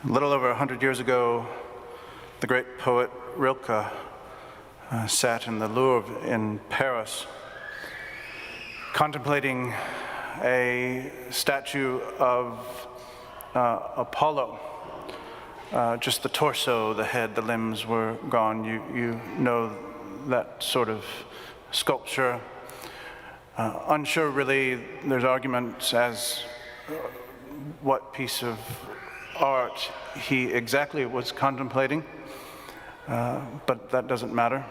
A little over 100 years ago, the great poet Rilke sat in the Louvre in Paris, contemplating a statue of Apollo. Just the torso, the head, the limbs were gone. You know that sort of sculpture. Unsure really, there's arguments as what piece of art he exactly was contemplating, but that doesn't matter.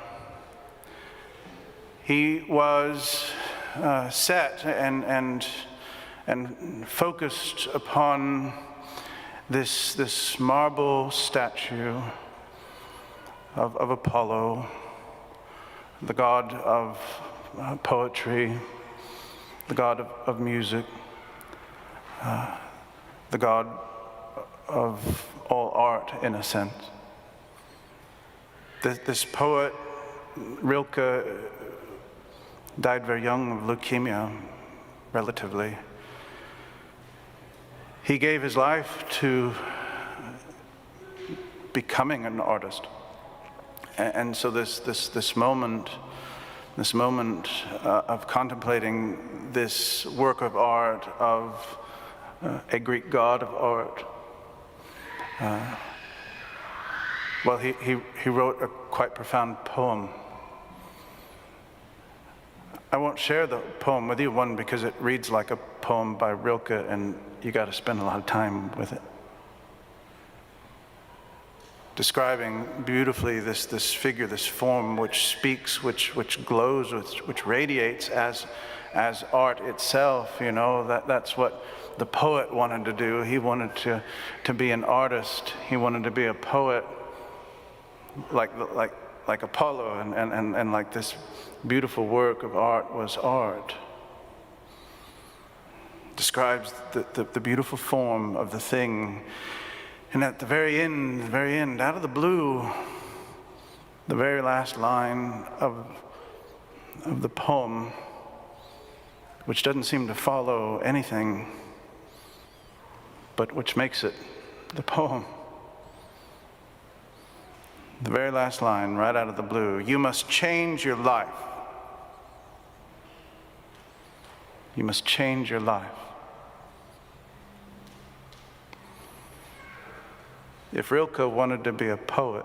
He was set and focused upon this marble statue of Apollo, the god of poetry, the god of music, the god of all art, in a sense. This poet, Rilke, died very young of leukemia, relatively. He gave his life to becoming an artist. And so this moment of contemplating this work of art, of a Greek god of art, well, he wrote a quite profound poem. I won't share the poem with you, one, because it reads like a poem by Rilke, and you got to spend a lot of time with it. Describing beautifully this figure, this form which speaks, which glows, which radiates as art itself. You know, that's what the poet wanted to do. He wanted to be an artist. He wanted to be a poet, like Apollo, and like this beautiful work of art was art. Describes the beautiful form of the thing. And at the very end, out of the blue, the very last line of the poem, which doesn't seem to follow anything, but which makes it the poem. The very last line, right out of the blue: you must change your life. You must change your life. If Rilke wanted to be a poet,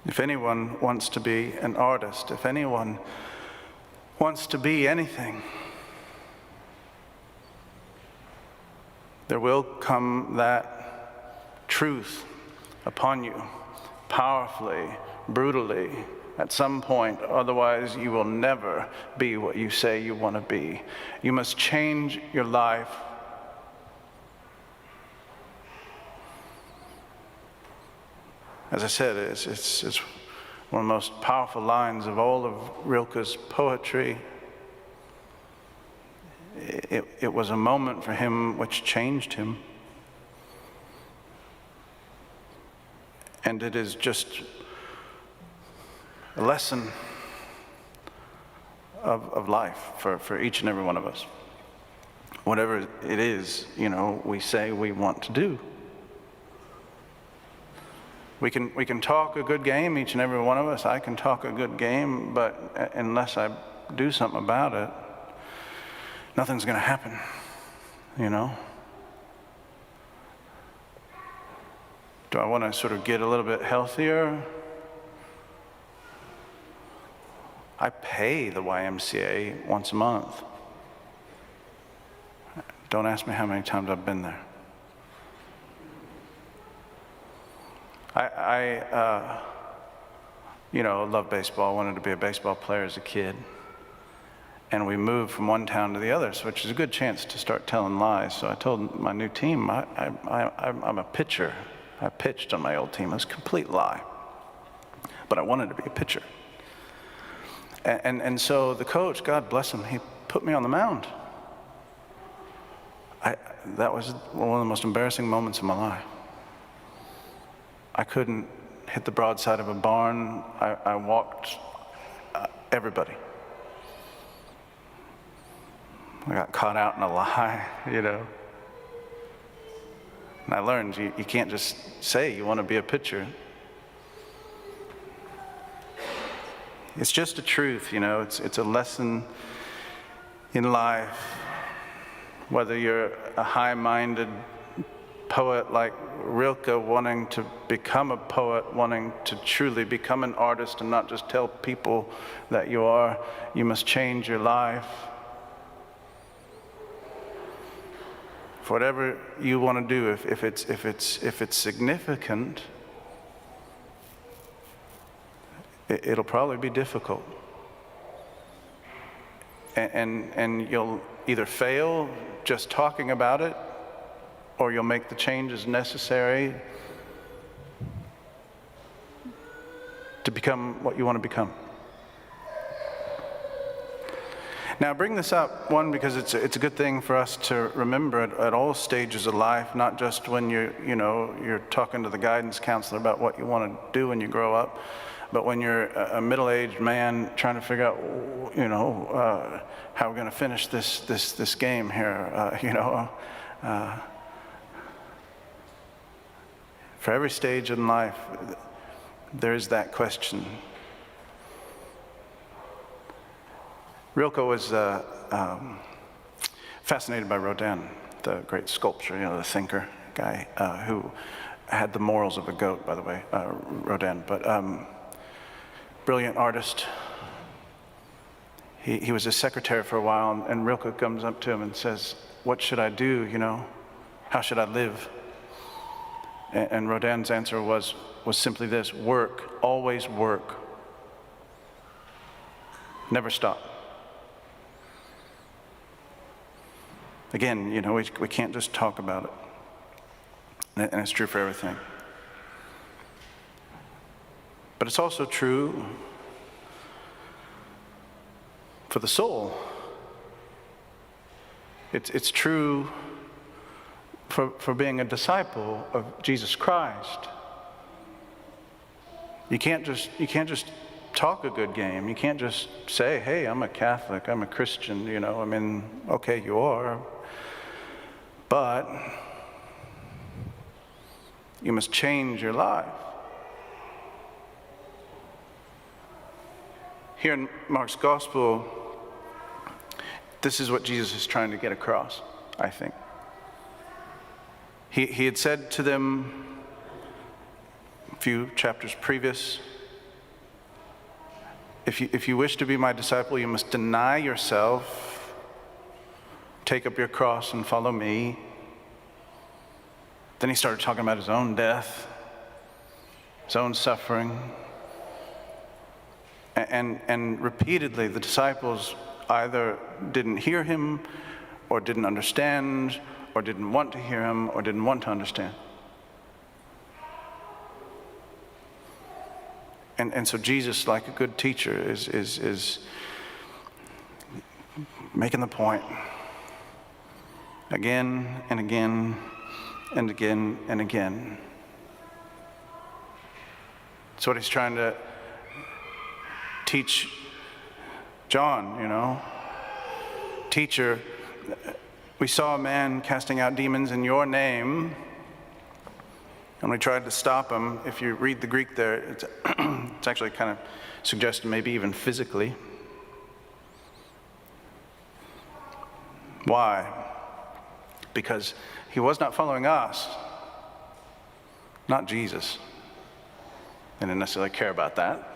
if anyone wants to be an artist, if anyone wants to be anything, there will come that truth upon you, powerfully, brutally, at some point. Otherwise, you will never be what you say you want to be. You must change your life. As I said, it's one of the most powerful lines of all of Rilke's poetry. It was a moment for him which changed him. And it is just a lesson of life for each and every one of us. Whatever it is, you know, we say we want to do. We can talk a good game, each and every one of us. I can talk a good game, but unless I do something about it, nothing's going to happen, you know? Do I want to sort of get a little bit healthier? I pay the YMCA once a month. Don't ask me how many times I've been there. I love baseball. I wanted to be a baseball player as a kid. And we moved from one town to the other, which is a good chance to start telling lies. So I told my new team, I'm a pitcher. I pitched on my old team. It was a complete lie. But I wanted to be a pitcher. And so the coach, God bless him, he put me on the mound. That was one of the most embarrassing moments of my life. I couldn't hit the broadside of a barn. I walked everybody. I got caught out in a lie, you know. And I learned you can't just say you want to be a pitcher. It's just a truth, it's a lesson in life. Whether you're a high-minded poet like Rilke, wanting to become a poet, wanting to truly become an artist and not just tell people that you must change your life. For whatever you want to do, if it's significant, it'll probably be difficult. And you'll either fail just talking about it, or you'll make the changes necessary to become what you want to become. Now, I bring this up, one, because it's a good thing for us to remember at all stages of life, not just when you're talking to the guidance counselor about what you want to do when you grow up, but when you're a middle-aged man trying to figure out, how we're going to finish this game here, For every stage in life, there is that question. Rilke was fascinated by Rodin, the great sculptor, the thinker guy, who had the morals of a goat, by the way, Rodin, but brilliant artist. He was his secretary for a while, and Rilke comes up to him and says, "What should I do, How should I live?" And Rodin's answer was simply this: work, always work. Never stop. Again, we can't just talk about it. And it's true for everything. But it's also true for the soul. It's true for being a disciple of Jesus Christ. You can't just talk a good game. You can't just say, "Hey, I'm a Catholic, I'm a Christian," okay, you are. But you must change your life. Here in Mark's Gospel, this is what Jesus is trying to get across, I think. He had said to them a few chapters previous, if you wish to be my disciple, you must deny yourself, take up your cross and follow me. Then he started talking about his own death, his own suffering. And repeatedly, the disciples either didn't hear him, or didn't understand, or didn't want to hear him, or didn't want to understand. And so Jesus, like a good teacher, is making the point again and again and again and again. That's what he's trying to teach John, Teacher, we saw a man casting out demons in your name, and we tried to stop him. If you read the Greek there, it's actually kind of suggested maybe even physically. Why? Because he was not following us, not Jesus. They didn't necessarily care about that.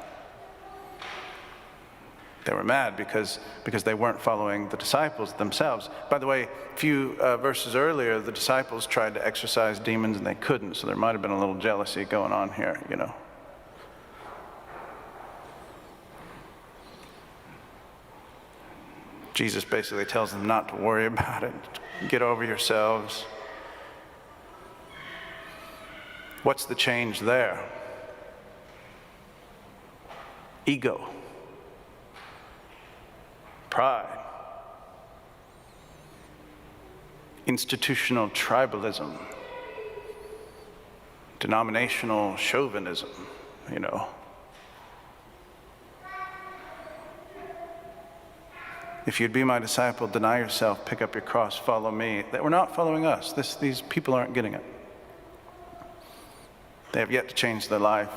They were mad because they weren't following the disciples themselves. By the way, a few verses earlier, the disciples tried to exorcise demons and they couldn't, so there might have been a little jealousy going on here, Jesus basically tells them not to worry about it. Get over yourselves. What's the change there? Ego. Pride, institutional tribalism, denominational chauvinism, If you'd be my disciple, deny yourself, pick up your cross, follow me. That we're not following us. These people aren't getting it. They have yet to change their life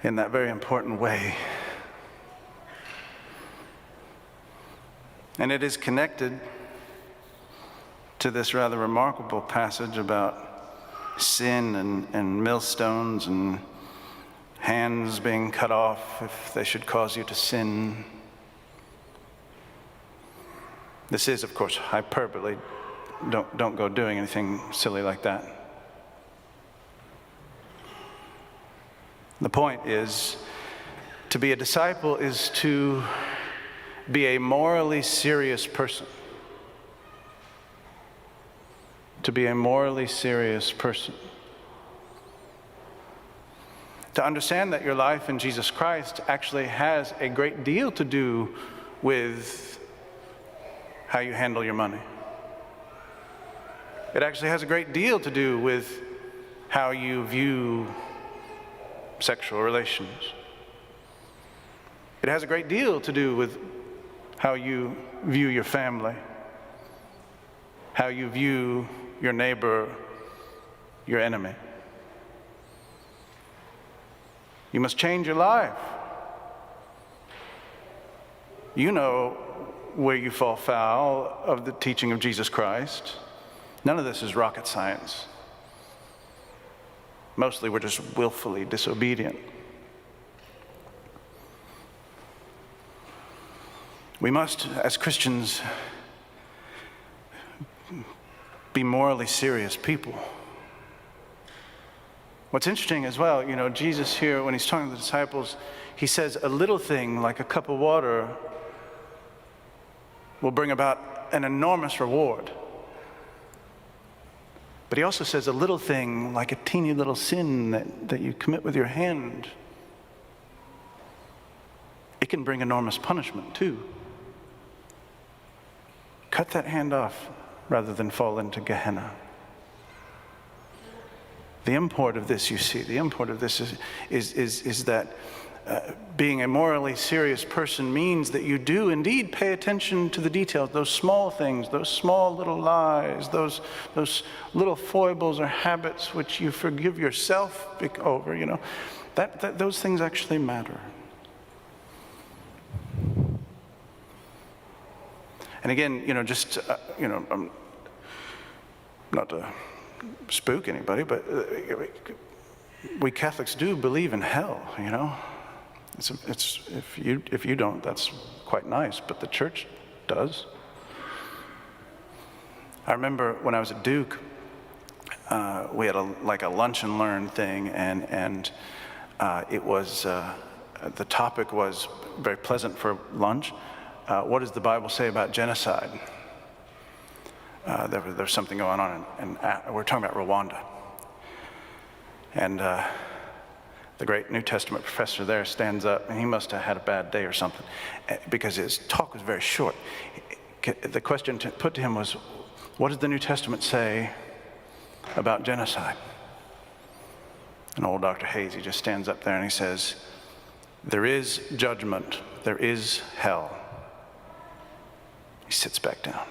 in that very important way. And it is connected to this rather remarkable passage about sin and millstones and hands being cut off if they should cause you to sin. This is, of course, hyperbole. Don't go doing anything silly like that. The point is, to be a disciple is to be a morally serious person. To be a morally serious person. To understand that your life in Jesus Christ actually has a great deal to do with how you handle your money. It actually has a great deal to do with how you view sexual relations. It has a great deal to do with how you view your family, how you view your neighbor, your enemy. You must change your life. You know where you fall foul of the teaching of Jesus Christ. None of this is rocket science. Mostly we're just willfully disobedient. We must, as Christians, be morally serious people. What's interesting as well, Jesus here, when he's talking to the disciples, he says a little thing like a cup of water will bring about an enormous reward. But he also says a little thing like a teeny little sin that you commit with your hand, it can bring enormous punishment too. Cut that hand off rather than fall into Gehenna. The import of this, you see, is that being a morally serious person means that you do indeed pay attention to the details, those small things, those small little lies, those little foibles or habits which you forgive yourself over, that those things actually matter. And again, I'm not to spook anybody, but we Catholics do believe in hell, It's if you don't, that's quite nice, but the church does. I remember when I was at Duke, we had a lunch and learn thing, and it was the topic was very pleasant for lunch. What does the Bible say about genocide? There's something going on, and we're talking about Rwanda. And the great New Testament professor there stands up, and he must have had a bad day or something, because his talk was very short. The question put to him was, what does the New Testament say about genocide? And old Dr. Hayes, he just stands up there and he says, there is judgment, there is hell. He sits back down.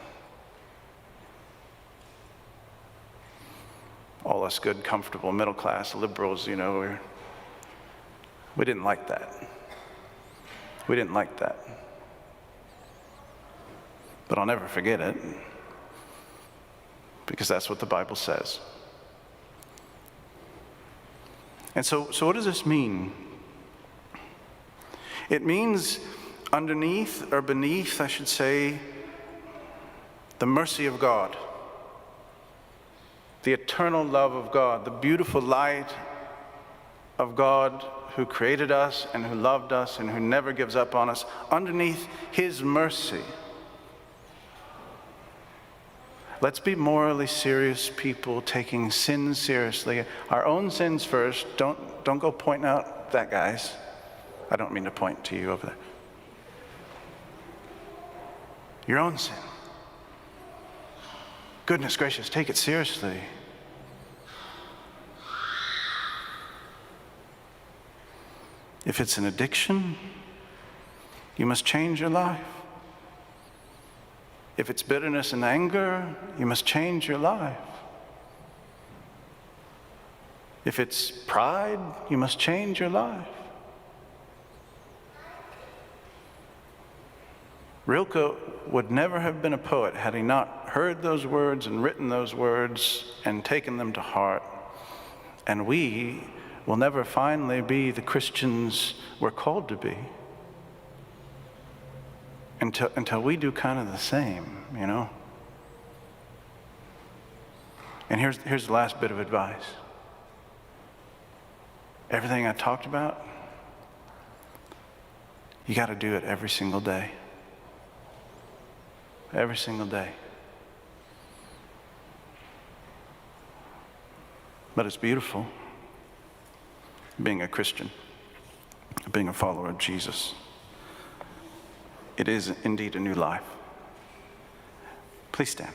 All us good, comfortable, middle-class liberals, we didn't like that. We didn't like that. But I'll never forget it, because that's what the Bible says. And so what does this mean? It means underneath, or beneath, I should say, the mercy of God, the eternal love of God, the beautiful light of God who created us and who loved us and who never gives up on us, underneath his mercy. Let's be morally serious people, taking sin seriously. Our own sins first. Don't go pointing out that guy's. I don't mean to point to you over there. Your own sin. Goodness gracious, take it seriously. If it's an addiction, you must change your life. If it's bitterness and anger, you must change your life. If it's pride, you must change your life. Rilke would never have been a poet had he not heard those words and written those words and taken them to heart. And we will never finally be the Christians we're called to be until we do kind of the same, you know? And here's the last bit of advice. Everything I talked about, you got to do it every single day. Every single day. But it's beautiful being a Christian, being a follower of Jesus. It is indeed a new life. Please stand.